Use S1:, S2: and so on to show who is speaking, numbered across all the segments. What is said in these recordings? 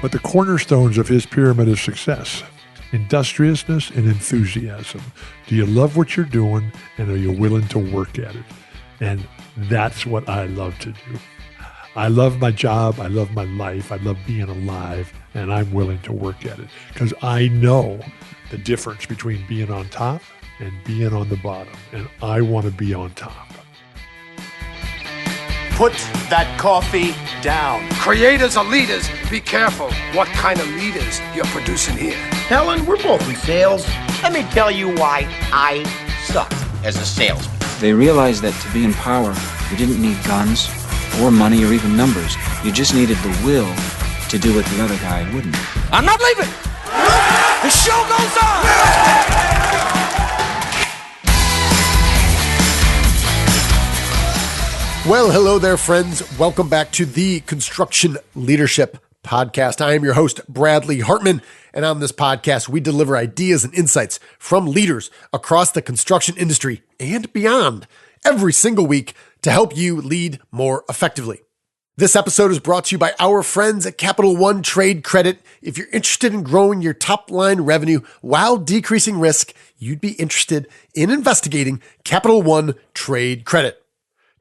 S1: But the cornerstones of his pyramid of success: industriousness and enthusiasm. Do you love what you're doing, and are you willing to work at it? And that's what I love to do. I love my job. I love my life. I love being alive, and I'm willing to work at it because I know the difference between being on top and being on the bottom, and I want to be on top.
S2: Put that coffee down.
S3: Creators are leaders. Be careful what kind of leaders you're producing here.
S4: Helen, we're both in sales. Let me tell you why I suck as a salesman.
S5: They realized that to be in power, you didn't need guns or money or even numbers. You just needed the will to do what the other guy wouldn't.
S3: I'm not leaving. The show goes on.
S6: Well, hello there, friends. Welcome back to the Construction Leadership Podcast. I am your host, Bradley Hartman, and on this podcast, we deliver ideas and insights from leaders across the construction industry and beyond every single week to help you lead more effectively. This episode is brought to you by our friends at Capital One Trade Credit. If you're interested in growing your top-line revenue while decreasing risk, you'd be interested in investigating Capital One Trade Credit.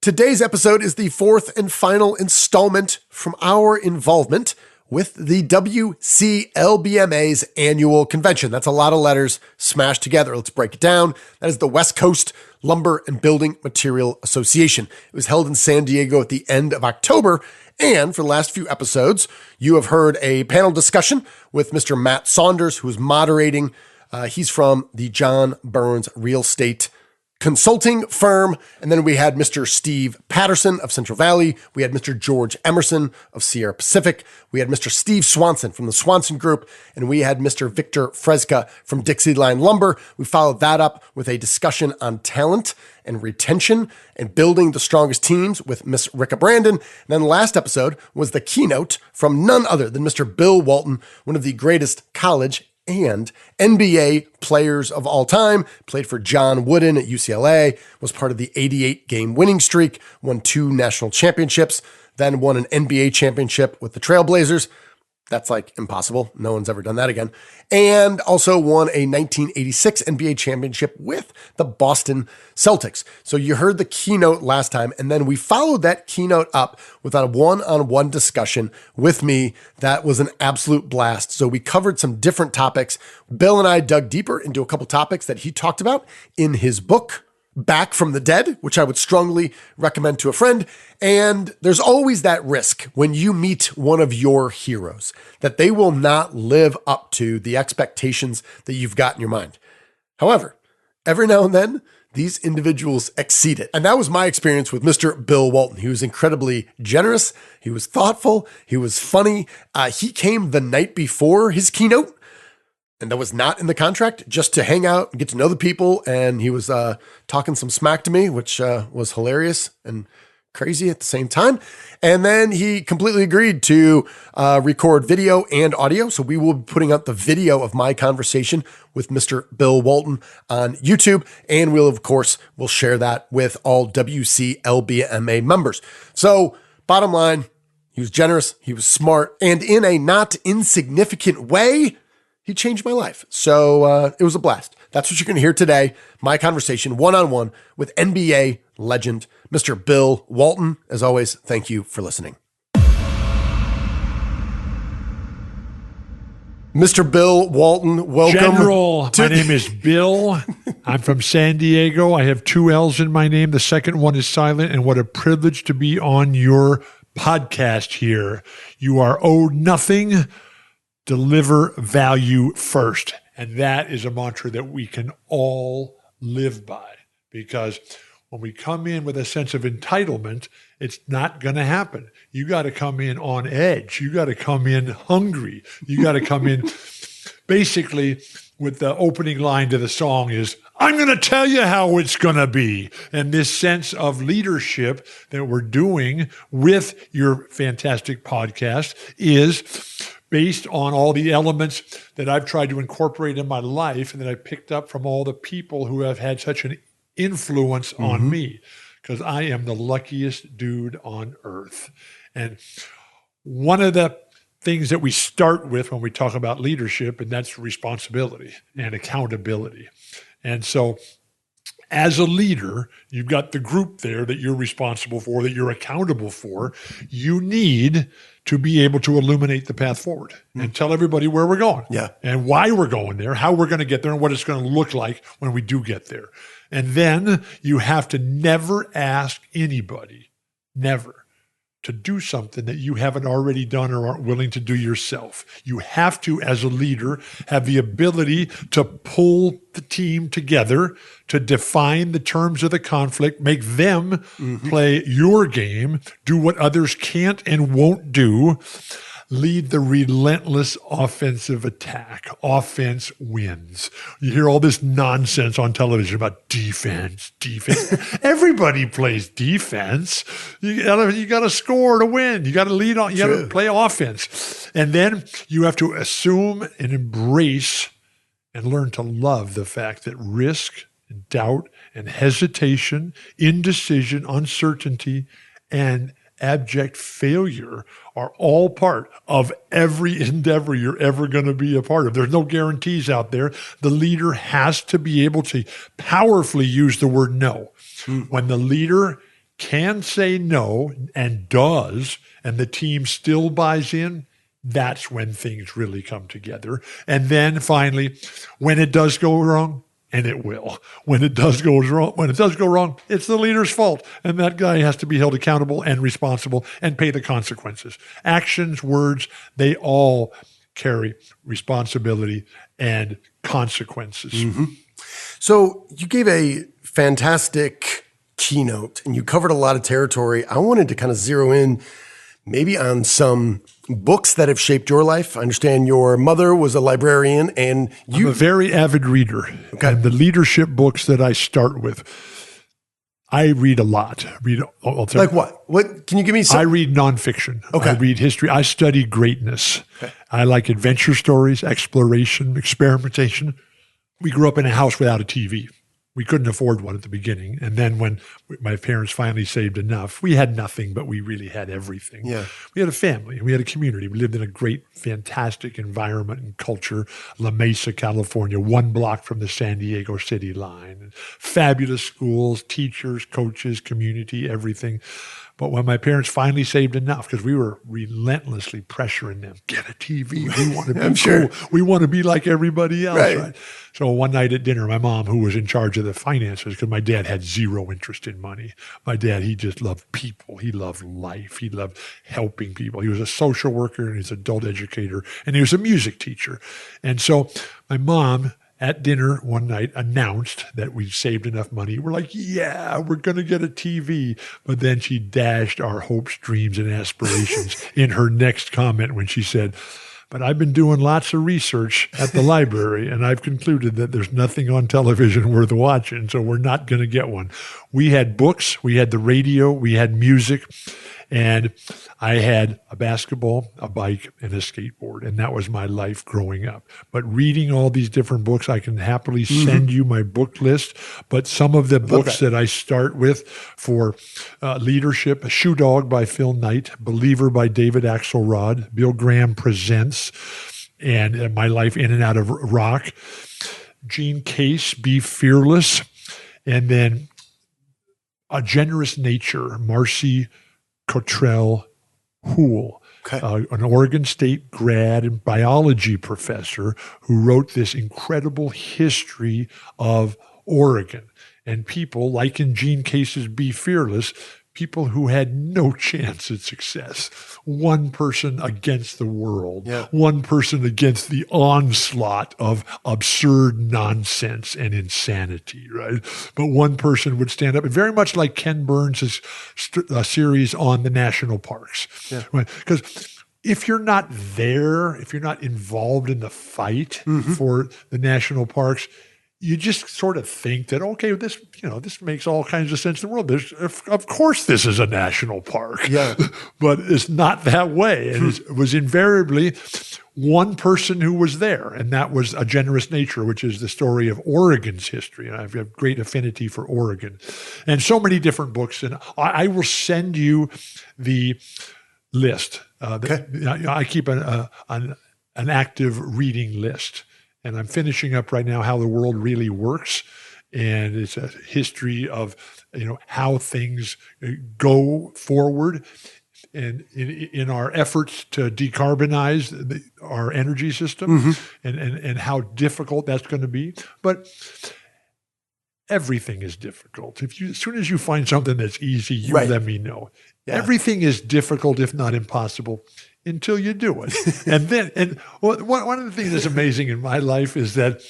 S6: Today's episode is the fourth and final installment from our involvement with the WCLBMA's annual convention. That's a lot of letters smashed together. Let's break it down. That is the West Coast Lumber and Building Material Association. It was held in San Diego at the end of October. And for the last few episodes, you have heard a panel discussion with Mr. Matt Saunders, who is moderating. He's from the John Burns Real Estate Consulting firm. And then we had Mr. Steve Patterson of Central Valley. We had Mr. George Emerson of Sierra Pacific. We had Mr. Steve Swanson from the Swanson Group. And we had Mr. Victor Fresca from Dixie Line Lumber. We followed that up with a discussion on talent and retention and building the strongest teams with Miss Ricka Brandon. And then the last episode was the keynote from none other than Mr. Bill Walton, one of the greatest college and NBA players of all time, played for John Wooden at UCLA, was part of the 88-game winning streak, won 2 national championships, then won an NBA championship with the Trailblazers. That's like impossible. No one's ever done that again. And also won a 1986 NBA championship with the Boston Celtics. So you heard the keynote last time, and then we followed that keynote up with a one-on-one discussion with me. That was an absolute blast. So we covered some different topics. Bill and I dug deeper into a couple topics that he talked about in his book, Back from the Dead, which I would strongly recommend to a friend. And there's always that risk when you meet one of your heroes that they will not live up to the expectations that you've got in your mind. However, every now and then, these individuals exceed it. And that was my experience with Mr. Bill Walton. He was incredibly generous. He was thoughtful. He was funny. He came the night before his keynote, and that was not in the contract, just to hang out and get to know the people. And he was talking some smack to me, which was hilarious and crazy at the same time. And then he completely agreed to record video and audio. So we will be putting up the video of my conversation with Mr. Bill Walton on YouTube. And we'll share that with all WCLBMA members. So bottom line, he was generous, he was smart, and in a not insignificant way, he changed my life. So it was a blast. That's what you're going to hear today. My conversation one-on-one with NBA legend, Mr. Bill Walton. As always, thank you for listening. Mr. Bill Walton, welcome.
S1: General, my name is Bill. I'm from San Diego. I have 2 L's in my name. The second one is silent. And what a privilege to be on your podcast here. You are owed nothing. Deliver value first. And that is a mantra that we can all live by, because when we come in with a sense of entitlement, it's not going to happen. You got to come in on edge. You got to come in hungry. You got to come in basically with the opening line to the song is, I'm going to tell you how it's going to be. And this sense of leadership that we're doing with your fantastic podcast is based on all the elements that I've tried to incorporate in my life and that I picked up from all the people who have had such an influence on me, because I am the luckiest dude on earth. And one of the things that we start with when we talk about leadership, and that's responsibility and accountability. And so as a leader, you've got the group there that you're responsible for, that you're accountable for. You need to be able to illuminate the path forward and tell everybody where we're going and why we're going there, how we're going to get there, and what it's going to look like when we do get there. And then you have to never ask anybody, never, to do something that you haven't already done or aren't willing to do yourself. You have to, as a leader, have the ability to pull the team together, to define the terms of the conflict, make them play your game, do what others can't and won't do, lead the relentless offensive attack. Offense wins. You hear all this nonsense on television about defense. Everybody plays defense. You gotta score to win. You gotta lead on. You gotta play offense. And then you have to assume and embrace and learn to love the fact that risk and doubt and hesitation, indecision, uncertainty, and abject failure are all part of every endeavor you're ever going to be a part of. There's no guarantees out there. The leader has to be able to powerfully use the word no. When the leader can say no and does, and the team still buys in, that's when things really come together. And then finally, when it does go wrong, and it will. When it does go wrong, it's the leader's fault. And that guy has to be held accountable and responsible and pay the consequences. Actions, words, they all carry responsibility and consequences.
S6: So you gave a fantastic keynote and you covered a lot of territory. I wanted to kind of zero in maybe on some books that have shaped your life. I understand your mother was a librarian and
S1: I'm a very avid reader. Okay. And the leadership books that I start with, I read a lot.
S6: Like what? What can you give me some?
S1: I read nonfiction.
S6: Okay.
S1: I read history. I study greatness. Okay. I like adventure stories, exploration, experimentation. We grew up in a house without a TV. We couldn't afford one at the beginning. And then when my parents finally saved enough, we had nothing, but we really had everything.
S6: Yeah.
S1: We had a family. We had a community. We lived in a great, fantastic environment and culture, La Mesa, California, 1 block from the San Diego city line. Fabulous schools, teachers, coaches, community, everything. But when my parents finally saved enough, because we were relentlessly pressuring them, get a TV. We want to be cool. We want to be like everybody else, right? So one night at dinner, my mom, who was in charge of the finances, because my dad had zero interest in money. My dad, he just loved people. He loved life. He loved helping people. He was a social worker and he's an adult educator, and he was a music teacher. And so my mom, at dinner one night, announced that we'd saved enough money. We're like, yeah, we're going to get a TV. But then she dashed our hopes, dreams, and aspirations in her next comment when she said, but I've been doing lots of research at the library, and I've concluded that there's nothing on television worth watching, so we're not going to get one. We had books, we had the radio, we had music, and I had a basketball, a bike, and a skateboard, and that was my life growing up. But reading all these different books, I can happily send you my book list, but some of the books that I start with for leadership, Shoe Dog by Phil Knight, Believer by David Axelrod, Bill Graham Presents, and My Life in and Out of Rock, Gene Case, Be Fearless, and then A Generous Nature, Marcy Cottrell Houle, an Oregon State grad and biology professor who wrote this incredible history of Oregon and people like in Gene Case's Be Fearless, people who had no chance at success. One person against the world, one person against the onslaught of absurd nonsense and insanity, right? But one person would stand up, and very much like Ken Burns' series on the national parks. Right? Because if you're not there, if you're not involved in the fight for the national parks, you just sort of think that, okay, this makes all kinds of sense in the world. Of course, this is a national park, but it's not that way. And it was invariably one person who was there, and that was A Generous Nature, which is the story of Oregon's history. And I've got great affinity for Oregon, and so many different books. And I will send you the list.
S6: Okay.
S1: I keep an active reading list, and I'm finishing up right now How the World Really Works, and it's a history of how things go forward, and in our efforts to decarbonize our energy system, and how difficult that's going to be, but. Everything is difficult. As soon as you find something that's easy, you let me know. Yeah. Everything is difficult, if not impossible, until you do it. and one of the things that's amazing in my life is that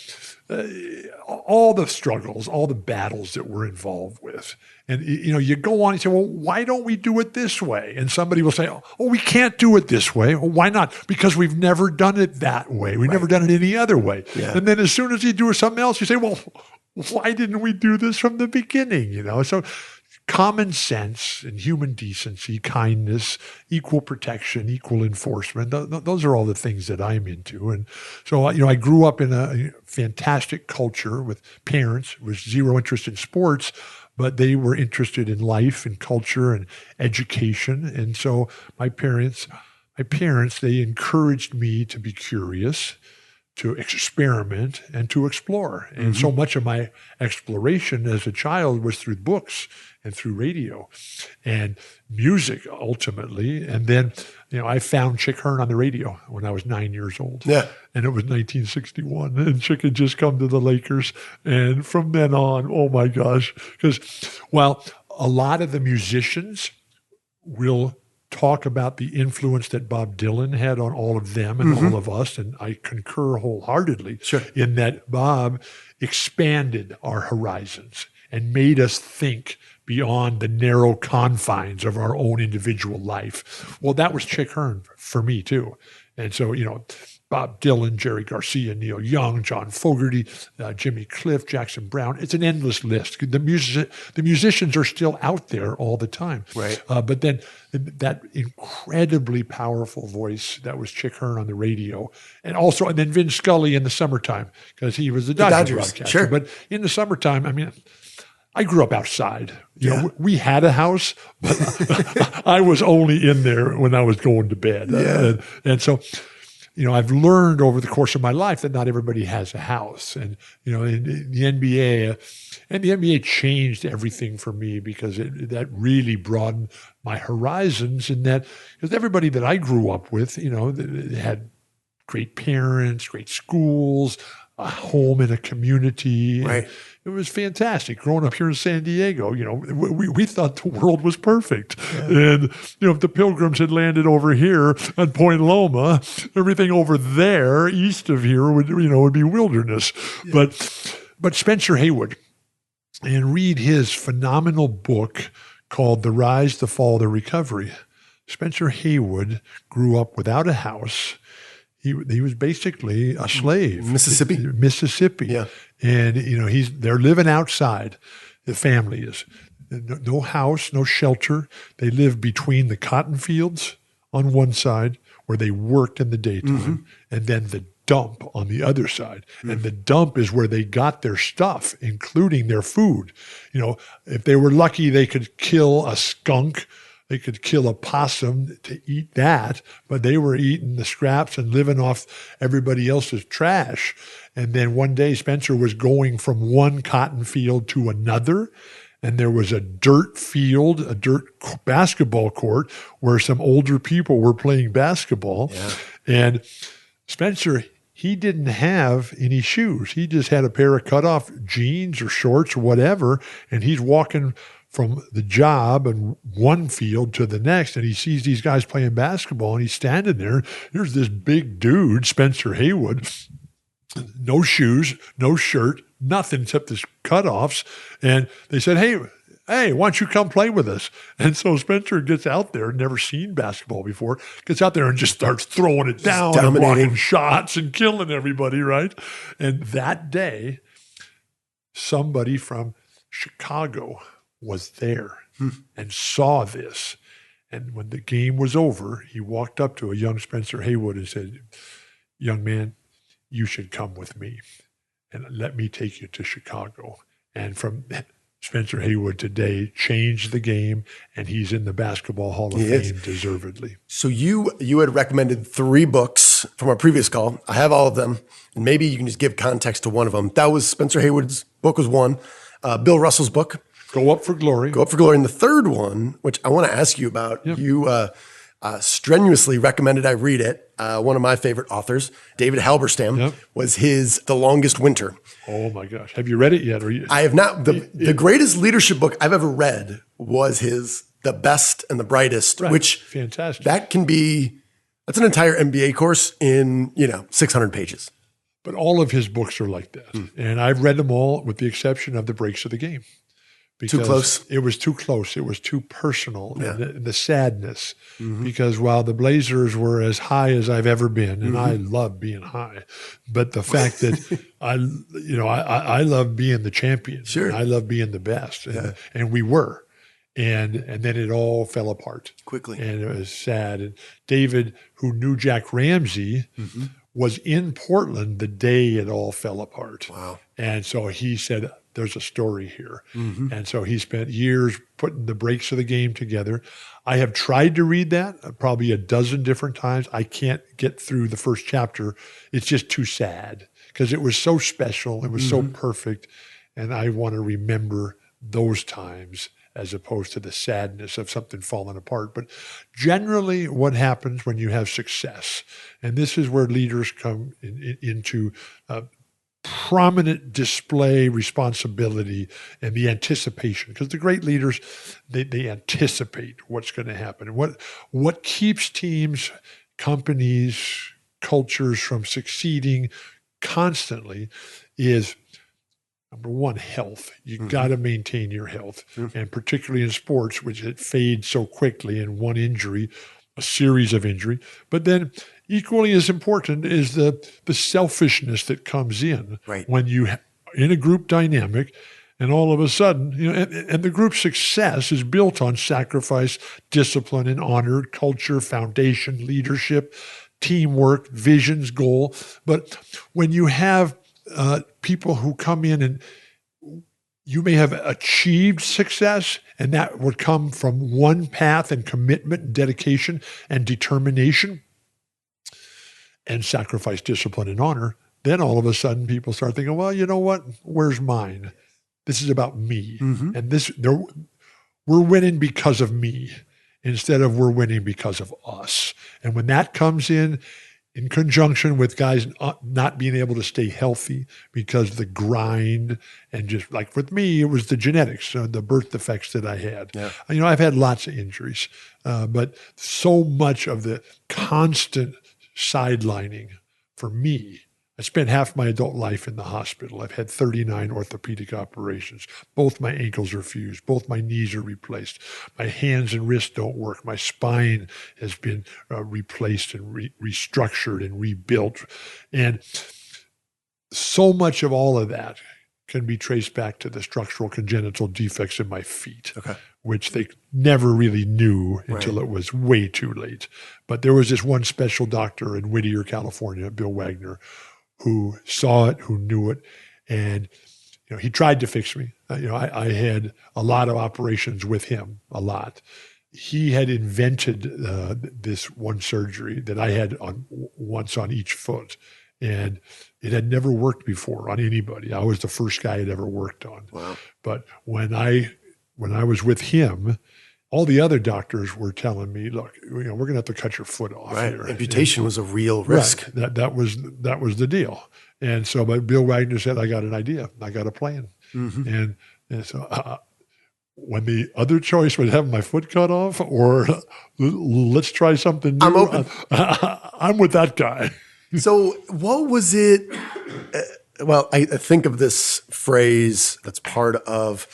S1: all the struggles, all the battles that we're involved with, and you go on and say, well, why don't we do it this way? And somebody will say, oh, we can't do it this way. Well, why not? Because we've never done it that way. We've never done it any other way. Yeah. And then as soon as you do something else, you say, well, why didn't we do this from the beginning? So common sense and human decency, kindness, equal protection, equal enforcement, those are all the things that I'm into. And so, I grew up in a fantastic culture with parents with zero interest in sports, but they were interested in life and culture and education. And so my parents, they encouraged me to be curious, to experiment, and to explore. And so much of my exploration as a child was through books and through radio and music ultimately. And then, I found Chick Hearn on the radio when I was 9 years old. Yeah. And it was 1961, and Chick had just come to the Lakers. And from then on, oh my gosh, because while a lot of the musicians will talk about the influence that Bob Dylan had on all of them and all of us, and I concur wholeheartedly in that Bob expanded our horizons and made us think beyond the narrow confines of our own individual life. Well, that was Chick Hearn for me too. And so, Bob Dylan, Jerry Garcia, Neil Young, John Fogerty, Jimmy Cliff, Jackson Brown. It's an endless list. The musicians are still out there all the time. Right. But then that incredibly powerful voice that was Chick Hearn on the radio, and then Vin Scully in the summertime, because he was the Dodgers broadcaster. Sure. But in the summertime, I grew up outside. We had a house, but I was only in there when I was going to bed. Yeah. And so, I've learned over the course of my life that not everybody has a house. And, in the NBA changed everything for me, because that really broadened my horizons, in that, because everybody that I grew up with, they had great parents, great schools, a home in a community. Right. It was fantastic. Growing up here in San Diego, we thought the world was perfect. Yeah. And, if the Pilgrims had landed over here at Point Loma, everything over there east of here would be wilderness. Yeah. But Spencer Haywood, and read his phenomenal book called The Rise, the Fall, the Recovery. Spencer Haywood grew up without a house. He was basically a slave. Mississippi. Yeah. And, they're living outside. The family is. No house, no shelter. They live between the cotton fields on one side, where they worked in the daytime, and then the dump on the other side. And the dump is where they got their stuff, including their food. If they were lucky, they could kill a skunk. They could kill a possum to eat that, but they were eating the scraps and living off everybody else's trash. And then one day Spencer was going from one cotton field to another, and there was a dirt field, a dirt basketball court, where some older people were playing basketball. Yeah. And Spencer, he didn't have any shoes. He just had a pair of cutoff jeans or shorts or whatever, and he's walking from the job and one field to the next, and he sees these guys playing basketball, and he's standing there. Here's this big dude, Spencer Haywood, no shoes, no shirt, nothing except his cutoffs. And they said, hey, why don't you come play with us? And so Spencer gets out there, never seen basketball before, gets out there and just starts throwing it down and blocking shots and killing everybody, right? And that day, somebody from Chicago was there and saw this. And when the game was over, he walked up to a young Spencer Haywood and said, young man, you should come with me and let me take you to Chicago. And from Spencer Haywood today changed the game, and he's in the Basketball Hall of Fame deservedly.
S6: So you had recommended 3 books from our previous call. I have all of them, and maybe you can just give context to one of them. That was Spencer Haywood's book was one. Bill Russell's book,
S1: Go Up for Glory.
S6: Go Up for Glory. And the third one, which I want to ask you about, you strenuously recommended I read it. One of my favorite authors, David Halberstam, was his The Longest Winter.
S1: Oh my gosh. Have you read it yet?
S6: I have not. The greatest leadership book I've ever read was his The Best and the Brightest, which
S1: fantastic.
S6: That's an entire MBA course in, 600 pages.
S1: But all of his books are like that. And I've read them all with the exception of The Breaks of the Game.
S6: Too close?
S1: It was too close. It was too personal. And the sadness. Because while the Blazers were as high as I've ever been, and I love being high, but the fact that I love being the champion.
S6: Sure.
S1: I love being the best. And we were. And then it all fell apart.
S6: Quickly.
S1: And it was sad. And David, who knew Jack Ramsey, was in Portland the day it all fell apart.
S6: Wow.
S1: And so he said, there's a story here. And so he spent years putting the breaks of the game together. I have tried to read that probably a dozen different times. I can't get through the first chapter. It's just too sad because it was so special. It was so perfect. And I want to remember those times as opposed to the sadness of something falling apart. But generally what happens when you have success, and this is where leaders come into prominent display responsibility and the anticipation, because the great leaders, they anticipate what's going to happen. And what keeps teams, companies, cultures from succeeding constantly is, number one, health. You got to maintain your health. And particularly in sports, which it fades so quickly in one injury, a series of injury. But then equally as important is the selfishness that comes in when you in a group dynamic, and all of a sudden, and the group's success is built on sacrifice, discipline, and honor, culture, foundation, leadership, teamwork, visions, goal. But when you have people who come in and you may have achieved success, and that would come from one path and commitment and dedication and determination and sacrifice, discipline, and honor. Then all of a sudden people start thinking, well, you know what? Where's mine? This is about me. And we're winning because of me instead of we're winning because of us. And when that comes in conjunction with guys not being able to stay healthy because the grind, and just like with me, it was the genetics, the birth defects that I had. I've had lots of injuries, but so much of the constant sidelining for me. I spent half my adult life in the hospital. I've had 39 orthopedic operations. Both my ankles are fused. Both my knees are replaced. My hands and wrists don't work. My spine has been replaced and restructured and rebuilt. And so much of all of that can be traced back to the structural congenital defects in my feet, which they never really knew until it was way too late. But there was this one special doctor in Whittier, California, Bill Wagner, who saw it, who knew it, and he tried to fix me. I had a lot of operations with him, a lot. He had invented this one surgery that I had once on each foot, and it had never worked before on anybody. I was the first guy it ever worked on. Wow. But when I was with him, all the other doctors were telling me, look, we're going to have to cut your foot off. Here.
S6: Amputation was a real risk.
S1: That was the deal. And so, but Bill Wagner said, I got an idea. I got a plan. And so when the other choice was having my foot cut off or let's try something new,
S6: I'm open.
S1: I'm with that guy.
S6: So what was it? Well, I think of this phrase that's part of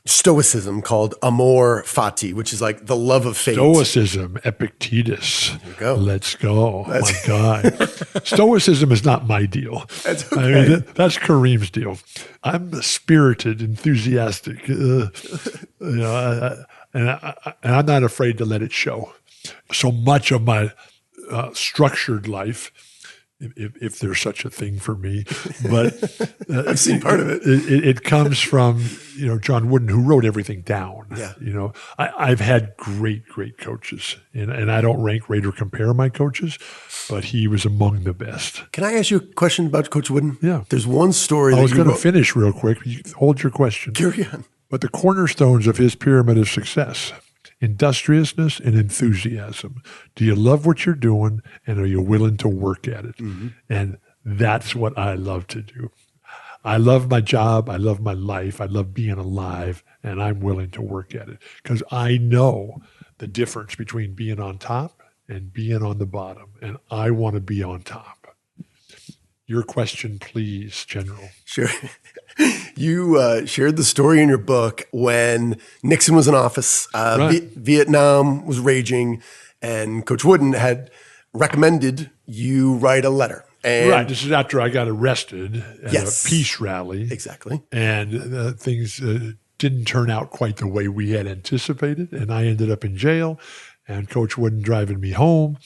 S6: Stoicism called amor fati, which is like the love of fate.
S1: Stoicism, Epictetus.
S6: There you go.
S1: Let's go. My guy. Stoicism is not my deal.
S6: That's okay.
S1: That's Kareem's deal. I'm spirited, enthusiastic, and I'm not afraid to let it show. So much of my structured life if there's such a thing for me. But
S6: I've seen part of it.
S1: It comes from, John Wooden, who wrote everything down.
S6: Yeah.
S1: I've had great coaches, and I don't rank, rate, or compare my coaches, but he was among the best.
S6: Can I ask you a question about Coach Wooden?
S1: Yeah.
S6: There's one story
S1: I was going to
S6: wrote.
S1: finish real quick. Hold your question.
S6: Carry on.
S1: But the cornerstones of his pyramid of success: industriousness and enthusiasm. Do you love what you're doing, and are you willing to work at it? Mm-hmm. And that's what I love to do. I love my job. I love my life. I love being alive, and I'm willing to work at it because I know the difference between being on top and being on the bottom, and I want to be on top. Your question, please, General.
S6: Sure. You shared the story in your book when Nixon was in office,
S1: Right.
S6: Vietnam was raging, and Coach Wooden had recommended you write a letter. And
S1: Right. This is after I got arrested at
S6: Yes.
S1: a peace rally.
S6: Exactly.
S1: And things didn't turn out quite the way we had anticipated. And I ended up in jail, and Coach Wooden driving me home.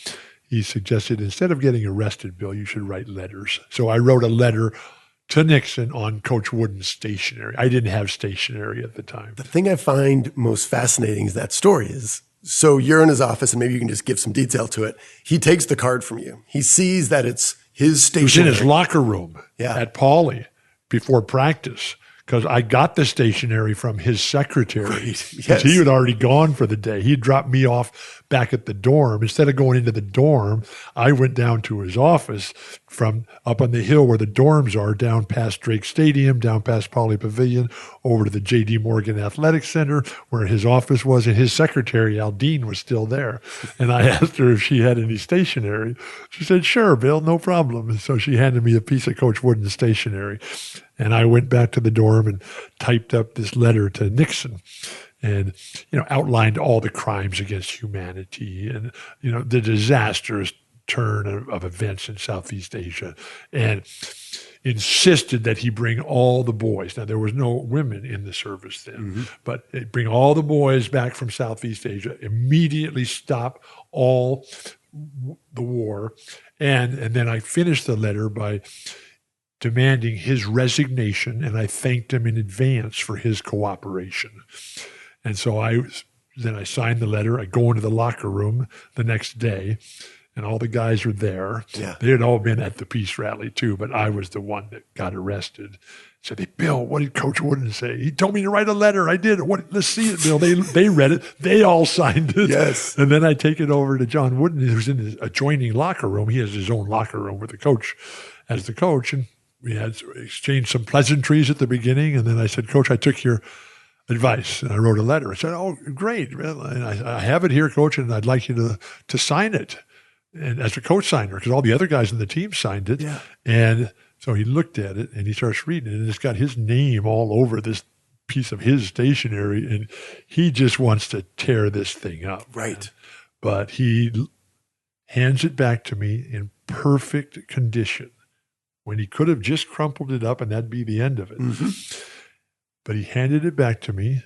S1: He suggested, instead of getting arrested, Bill, you should write letters. So I wrote a letter to Nixon on Coach Wooden's stationery. I didn't have stationery at the time.
S6: The thing I find most fascinating is that story is, so you're in his office, and maybe you can just give some detail to it. He takes the card from you. He sees that it's his
S1: It was in
S6: stationery.
S1: his locker room at Pauley before practice, because I got the stationery from his secretary.
S6: Right.
S1: Because
S6: Yes.
S1: he had already gone for the day. He dropped me off back at the dorm. Instead of going into the dorm, I went down to his office from up on the hill where the dorms are, down past Drake Stadium, down past Pauley Pavilion, over to the J.D. Morgan Athletic Center where his office was, and his secretary, Aldine, was still there. And I asked her if she had any stationery. She said, "Sure, Bill, no problem." And so she handed me a piece of Coach Wooden's stationery. And I went back to the dorm and typed up this letter to Nixon and, outlined all the crimes against humanity and, the disastrous turn of events in Southeast Asia, and insisted that he bring all the boys. Now, there was no women in the service then, but bring all the boys back from Southeast Asia, immediately stop all the war. And then I finished the letter by demanding his resignation, and I thanked him in advance for his cooperation. And so I signed the letter. I go into the locker room the next day, and all the guys are there.
S6: Yeah.
S1: They had all been at the peace rally too, but I was the one that got arrested. Said, "Hey, Bill, what did Coach Wooden say?" "He told me to write a letter." "I did. Let's see it, Bill." They read it. They all signed it.
S6: Yes.
S1: And then I take it over to John Wooden, who's in his adjoining locker room. He has his own locker room with the coach as the coach, and we had exchanged some pleasantries at the beginning. And then I said, "Coach, I took your advice," and I wrote a letter. I said, "Oh, great. And I have it here, Coach, and I'd like you to sign it." And as a co-signer, because all the other guys in the team signed it.
S6: Yeah.
S1: And so he looked at it and he starts reading it, and it's got his name all over this piece of his stationery, and he just wants to tear this thing up.
S6: Right.
S1: But he hands it back to me in perfect condition, when he could have just crumpled it up and that'd be the end of it.
S6: Mm-hmm.
S1: But he handed it back to me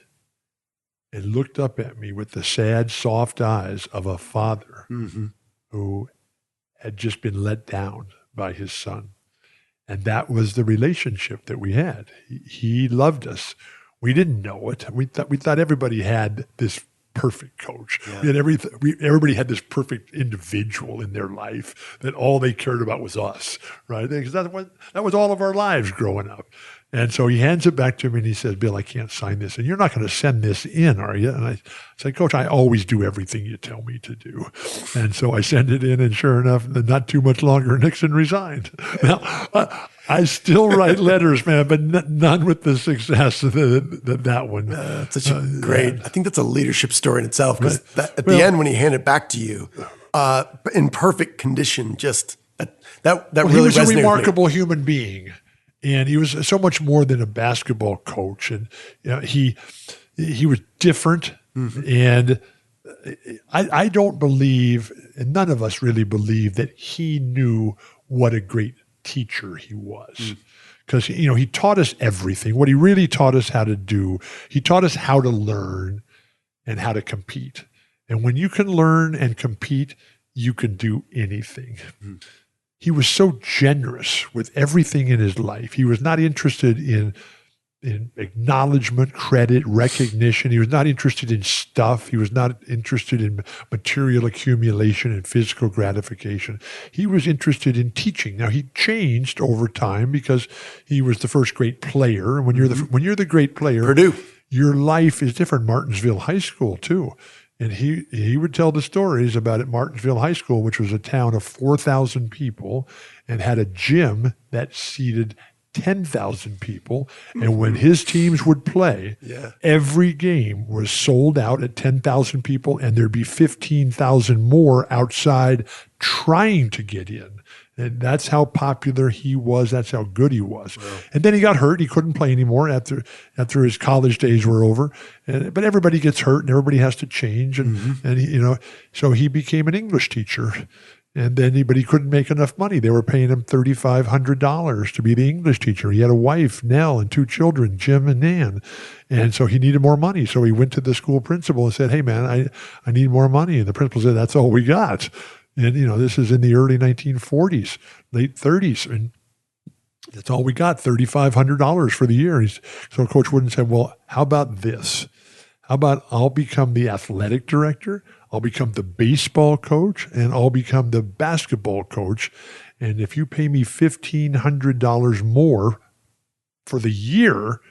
S1: and looked up at me with the sad, soft eyes of a father who had just been let down by his son. And that was the relationship that we had. He loved us. We didn't know it. We thought everybody had this perfect coach.
S6: Yeah.
S1: We had everybody had this perfect individual in their life that all they cared about was us, right? Because that was all of our lives growing up. And so he hands it back to me and he says, "Bill, I can't sign this. And you're not going to send this in, are you?" And I said, "Coach, I always do everything you tell me to do." And so I send it in, and sure enough, not too much longer, Nixon resigned. Now, I still write letters, man, but none with the success that one.
S6: That's such a great, I think that's a leadership story in itself, because
S1: Right.
S6: at the end, when he handed it back to you, in perfect condition, just that really
S1: he was
S6: resonated
S1: a
S6: with me.
S1: remarkable human being, and he was so much more than a basketball coach. And he was different, and I don't believe, and none of us really believe, that he knew what a great teacher he was. Because he taught us everything. What he really taught us how to do, he taught us how to learn and how to compete. And when you can learn and compete, you can do anything. he was so generous with everything in his life. He was not interested in acknowledgement, credit, recognition. He was not interested in stuff. He was not interested in material accumulation and physical gratification. He was interested in teaching. Now, he changed over time because he was the first great player. And when you're the great player,
S6: Purdue,
S1: your life is different. Martinsville High School too. And he would tell the stories about at Martinsville High School, which was a town of 4,000 people and had a gym that seated 10,000 people. And when his teams would play, every game was sold out at 10,000 people, and there'd be 15,000 more outside trying to get in. And that's how popular he was. That's how good he was. Wow. And then he got hurt. He couldn't play anymore after his college days were over. But everybody gets hurt, and everybody has to change. And so he became an English teacher. But he couldn't make enough money. They were paying him $3,500 to be the English teacher. He had a wife, Nell, and 2 children, Jim and Nan. And so he needed more money. So he went to the school principal and said, hey, man, I need more money. And the principal said, that's all we got. And, this is in the early 1940s, late 30s. And that's all we got, $3,500 for the year. So Coach Wooden said, well, how about this? How about I'll become the athletic director, I'll become the baseball coach, and I'll become the basketball coach. And if you pay me $1,500 more for the year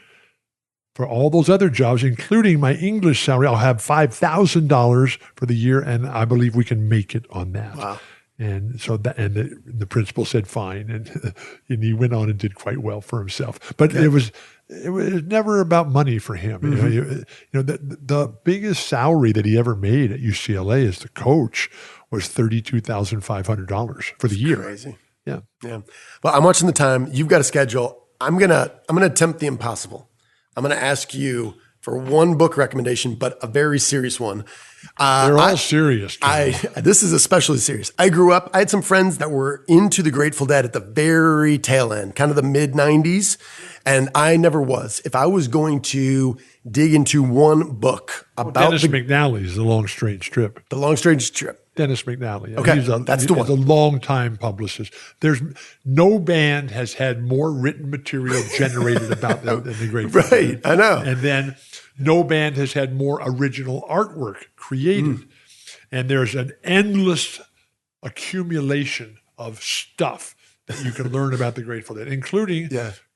S1: for all those other jobs, including my English salary, I'll have $5,000 for the year, and I believe we can make it on that. Wow. And so the principal said fine, and he went on and did quite well for himself. But it was never about money for him. Mm-hmm. The biggest salary that he ever made at UCLA as the coach was $32,500 for the year.
S6: Crazy.
S1: Yeah.
S6: Well, I'm watching the time. You've got a schedule. I'm gonna attempt the impossible. I'm gonna ask you for one book recommendation, but a very serious one.
S1: They're all serious.
S6: This is especially serious. I had some friends that were into the Grateful Dead at the very tail end, kind of the mid 90s. And I never was. If I was going to dig into one book about
S1: Dennis McNally's The Long Strange Trip.
S6: The Long Strange Trip.
S1: Dennis McNally.
S6: Okay, that's the one.
S1: He's a long-time publicist. There's no band has had more written material generated about them than the Grateful Dead.
S6: Right, I know.
S1: And then no band has had more original artwork created. And there's an endless accumulation of stuff that you can learn about the Grateful Dead, including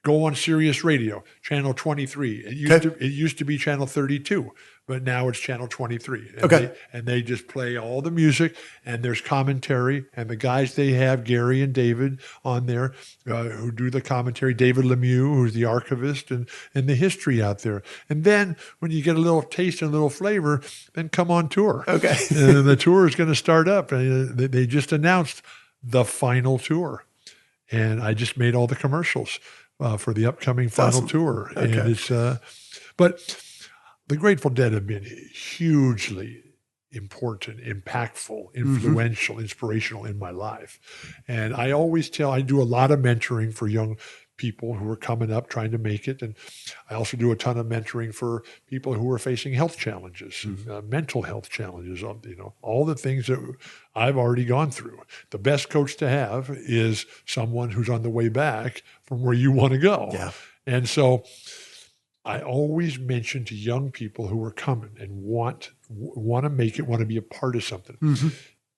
S1: go on Sirius Radio, channel 23. It used to be channel 32, but now it's channel 23. And they just play all the music, and there's commentary, and the guys they have, Gary and David, on there who do the commentary, David Lemieux, who's the archivist, and the history out there. And then when you get a little taste and a little flavor, then come on tour.
S6: Okay.
S1: And the tour is going to start up. And they just announced the final tour. And I just made all the commercials for the upcoming final tour.
S6: Okay.
S1: And it's, but the Grateful Dead have been hugely important, impactful, influential, inspirational in my life. And I always I do a lot of mentoring for young people who are coming up trying to make it. And I also do a ton of mentoring for people who are facing health challenges, mental health challenges, all the things that I've already gone through. The best coach to have is someone who's on the way back from where you want to go.
S6: Yeah.
S1: And so I always mention to young people who are coming and want to make it, want to be a part of something,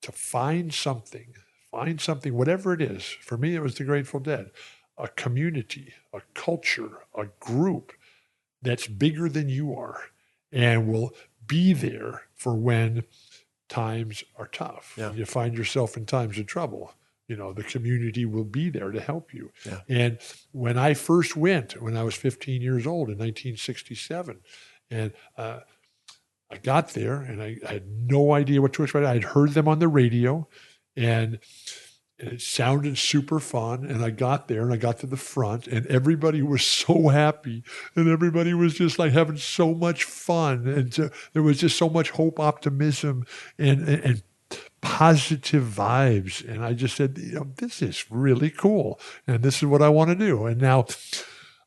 S1: to find something, whatever it is. For me, it was the Grateful Dead. A community, a culture, a group that's bigger than you are and will be there for when times are tough. Yeah. You find yourself in times of trouble. The community will be there to help you. Yeah. And when I first went, when I was 15 years old in 1967, and I got there and I had no idea what to expect. I'd heard them on the radio and it sounded super fun. And I got there and I got to the front and everybody was so happy and everybody was just like having so much fun. And so there was just so much hope, optimism, and positive vibes. And I just said, this is really cool. And this is what I want to do. And now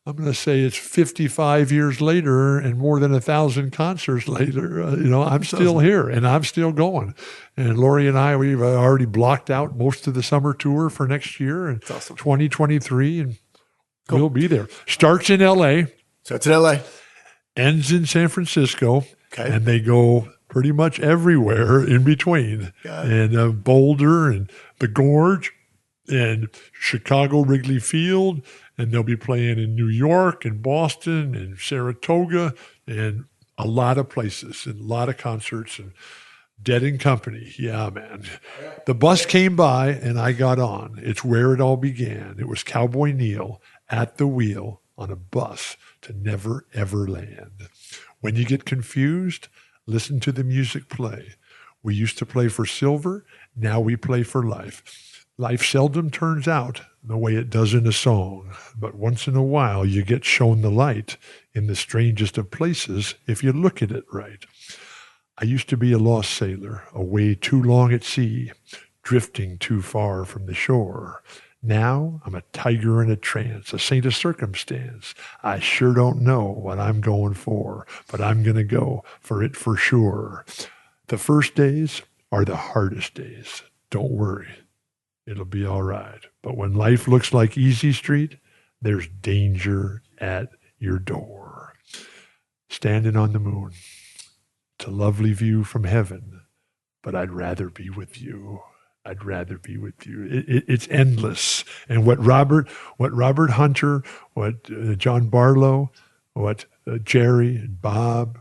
S1: I'm going to say it's 55 years later and more than 1,000 concerts later. I'm still here and I'm still going. And Lori and I, we've already blocked out most of the summer tour for next year and 2023, and we'll be there. Starts in LA.
S6: Starts in LA.
S1: Ends in San Francisco.
S6: Okay.
S1: And they go pretty much everywhere in between. And Boulder and the Gorge and Chicago Wrigley Field. And they'll be playing in New York and Boston and Saratoga and a lot of places and a lot of concerts and Dead and Company. Yeah, man. The bus came by and I got on. It's where it all began. It was Cowboy Neil at the wheel on a bus to Never Ever Land. When you get confused, listen to the music play. We used to play for silver. Now we play for life. Life seldom turns out the way it does in a song, but once in a while you get shown the light in the strangest of places if you look at it right. I used to be a lost sailor, away too long at sea, drifting too far from the shore. Now I'm a tiger in a trance, a saint of circumstance. I sure don't know what I'm going for, but I'm going to go for it for sure. The first days are the hardest days. Don't worry. It'll be all right. But when life looks like Easy Street, there's danger at your door. Standing on the moon. It's a lovely view from heaven, but I'd rather be with you. I'd rather be with you. It's endless. And what Robert Hunter, what John Barlow, what Jerry and Bob,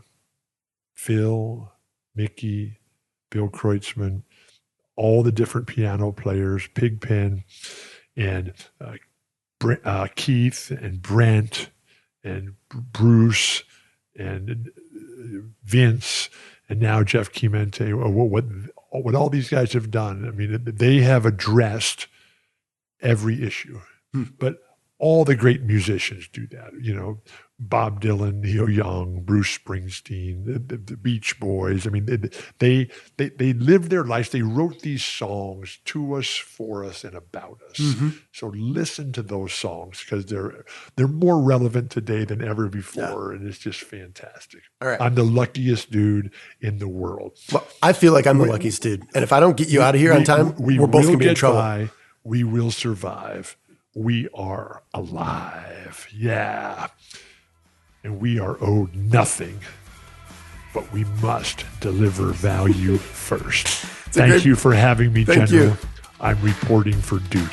S1: Phil, Mickey, Bill Kreutzmann, all the different piano players, Pigpen, and Keith and Brent and Bruce and Vince and now Jeff Chimente, what all these guys have done. I mean, they have addressed every issue, but all the great musicians do that. Bob Dylan, Neil Young, Bruce Springsteen, the Beach Boys. I mean, they lived their lives. They wrote these songs to us, for us, and about us. Mm-hmm. So listen to those songs because they're more relevant today than ever before, and it's just fantastic.
S6: All right.
S1: I'm the luckiest dude in the world.
S6: Well, I feel like I'm the luckiest dude, and if I don't get you out of here on time, we're both going to be in trouble.
S1: We will survive. We are alive. Yeah. And we are owed nothing, but we must deliver value first. Thank you for having me, General.
S6: You.
S1: I'm reporting for duty.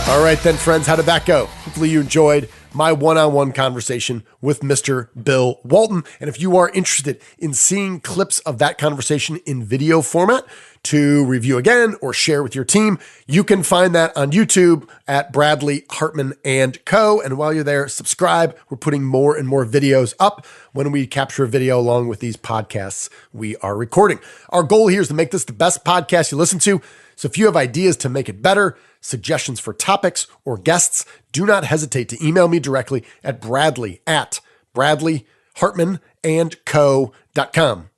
S6: All right then, friends, how did that go? Hopefully you enjoyed my one-on-one conversation with Mr. Bill Walton. And if you are interested in seeing clips of that conversation in video format to review again or share with your team, you can find that on YouTube at Bradley Hartman & Co. And while you're there, subscribe. We're putting more and more videos up when we capture a video along with these podcasts we are recording. Our goal here is to make this the best podcast you listen to. So if you have ideas to make it better, suggestions for topics or guests, do not hesitate to email me directly at bradley@bradleyhartmanandco.com.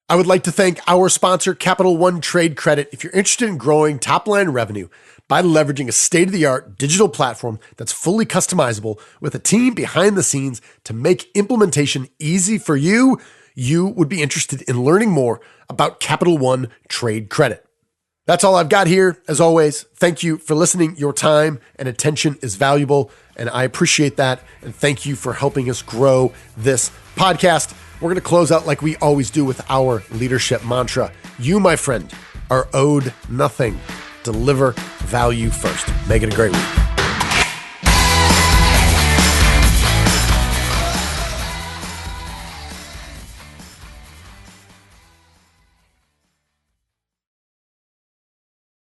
S6: I would like to thank our sponsor, Capital One Trade Credit. If you're interested in growing top-line revenue by leveraging a state-of-the-art digital platform that's fully customizable with a team behind the scenes to make implementation easy for you, you would be interested in learning more about Capital One Trade Credit. That's all I've got here. As always, thank you for listening. Your time and attention is valuable, and I appreciate that. And thank you for helping us grow this podcast. We're going to close out like we always do with our leadership mantra. You, my friend, are owed nothing. Deliver value first. Make it a great week.